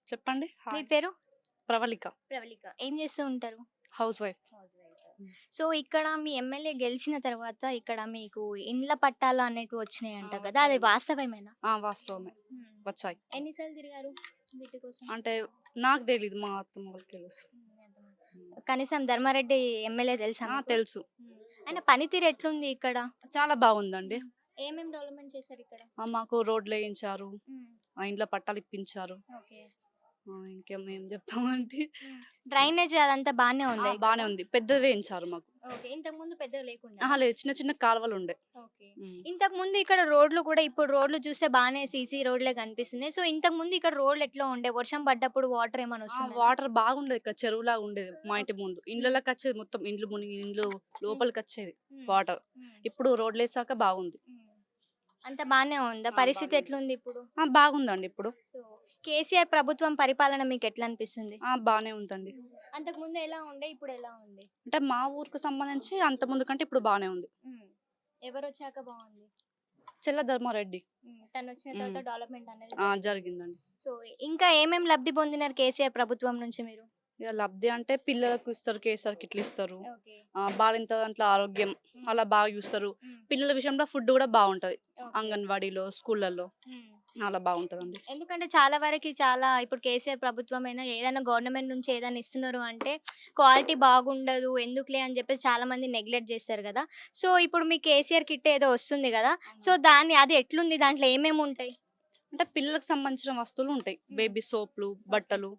చెప్పండి. Me hi. పేరు? ప్రవళిక. ప్రవళిక. ఏం చేస్తూ ఉంటారు? House wife. హ్మ్. సో, ఇక్కడ మీ ఎమ్మెల్యే గెలిచిన తర్వాత ఇక్కడ మీకు ఇండ్ల పట్టాలు అనేటివి వచ్చినాయంట కదా! అది వచ్చాయండి. వాస్తవమేనా? వాస్తవమే. హ్మ్. వచ్చాయి. ఎన్ని సార్లు తిరిగారు వీటి కోసం? అంటే నాకు తెలీదు. మా అత్తమ్మ వాళ్ళకి తెలుసు. హ్మ్. కనీసం ధర్మారెడ్డి ఎమ్మెల్యే తెలుసా మీకు? తెలుసు. ఆయన పనితీరు ఎట్లుంది ఇక్కడ? చాలా బాగుందండి. ఏమేం డెవలప్‌మెంట్ చేశారు ఇక్కడ? మాకు రోడ్లేయించారు. ఇండ్ల పట్టాలు ఇప్పించారు. ఓకే. ఇంకేం చెప్తామండి. డ్రైనేజ్ అదంతా బానే ఉందా ఇక్కడ? బానే ఉంది. పెద్దది వేయించారు మాకు. ఓకే. ఇంతకుముందు పెద్దగా లేకుండా? లేదు. చిన్న చిన్న కాలువలుండే. ఓకే. హ్మ్. ఇంతకుముందు ఇక్కడ రోడ్లు కూడా ఇప్పుడు రోడ్లు చూస్తే బానే సీసీ రోడ్లే కనిపిస్తున్నాయి. సో, ఇంతకుముందు ఇక్కడ రోడ్లు ఎట్లా ఉండే? వర్షం పడ్డప్పుడు వాటర్ ఏమైనా వస్తున్నాయా? వాటర్ బాగుండేది ఇక్కడ. చెరువులాగా ఉండేది మా ఇంటి ముందు. ఇండ్లలోకొచ్చేది మొత్తం. ఇండ్లు మునిగి ఇండ్లు లోపలికొచ్చేది హ్మ్. వాటర్. హ్మ్. ఇప్పుడు రోడ్లేసాక బాగుంది. అంతా బానే ఉందా? పరిస్థితి బాగుంది. ఎట్లుంది ఇప్పుడు? బాగుందండి ఇప్పుడు. సో, కేసీఆర్ ప్రభుత్వం పరిపాలన మీకు ఎట్లా అనిపిస్తుంది? బానే ఉందండి. అంతకుముందు ఎలా ఉండే? ఇప్పుడు ఎలా ఉంది? అంటే మా ఊరుకు సంబంధించి అంతకుముందు కంటే ఇప్పుడు బానే ఉంది. ఎవరొచ్చాక బావుంది? చెల్ల ధర్మారెడ్డి. తనొచ్చిన హ్మ్. తర్వాత డెవలప్‌మెంట్ అనేది జరిగింది. జరిగిందండి. సో, ఇంకా ఏమేం లబ్ధి పొందినారు కేసీఆర్ ప్రభుత్వం నుంచి మీరు? ఇగ లబ్ధి అంటే పిల్లలకు ఇస్తారు. కేసీఆర్ కిట్లు ఇస్తారు. ఓకే. బాలింత దాంట్లో ఆరోగ్యం అలా బాగా చూస్తారు. పిల్లల విషయంలో ఫుడ్ కూడా బాగుంటది. ఓకే. అంగన్వాడీలో, స్కూళ్ళల్లో అలా బాగుంటదండి. ఎందుకంటే చాలా వరకి చాలా ఇప్పుడు కేసీఆర్ ప్రభుత్వమైనా ఏదైనా గవర్నమెంట్ నుంచి ఏదైనా ఇస్తున్నారు అంటే క్వాలిటీ బాగుండదు. ఎందుకులే అని చెప్పేసి చాలా మంది నెగ్లెక్ట్ చేస్తారు గదా! సో, ఇప్పుడు మీ కేసీఆర్ కిట్ ఏదో వస్తుంది గదా! సో, అది ఎట్లుంది? దాంట్లో ఏమేమి ఉంటాయి? అంటే పిల్లలకు సంబంధించిన వస్తువులు ఉంటాయి. బేబీ సోప్‌లు, బట్టలు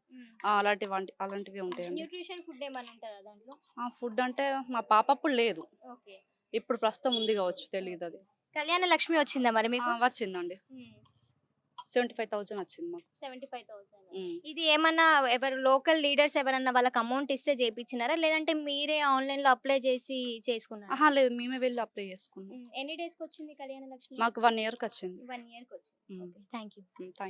అలాంటివి ఉంటాయండి. న్యూట్రిషన్ ఫుడ్ ఏమైనా ఉంటదా దాంట్లో? ఫుడ్ అంటే మా పాప అప్పుడు లేదు. ఓకే. ఇప్పుడు ప్రస్తుతం ఉంది కావచ్చు. తెలీదది. కళ్యాణ లక్ష్మి వచ్చిందా మరి మీకు? వచ్చిందండి. 75,000 వచ్చింది మాకు. 75,000. హ్మ్. ఇది ఏమన్నా ఎవరు లోకల్ లీడర్స్ ఎవరన్నా వాళ్ళకి అమౌంట్ ఇస్తే చేపిచ్చినారా? లేదంటే మీరే ఆన్‌లైన్‌లో అప్లై చేసి చేసుకున్నారా? లేదు. మేమే వెళ్లి అప్లై చేసుకున్నాం. ఎన్ని డేస్‌కొచ్చింది కళ్యాణ లక్ష్మి? మాకు 1 ఇయర్‌కొచ్చింది. 1 ఇయర్‌కొచ్చింది. హ్మ్. ఓకే. Thank you. థాంక్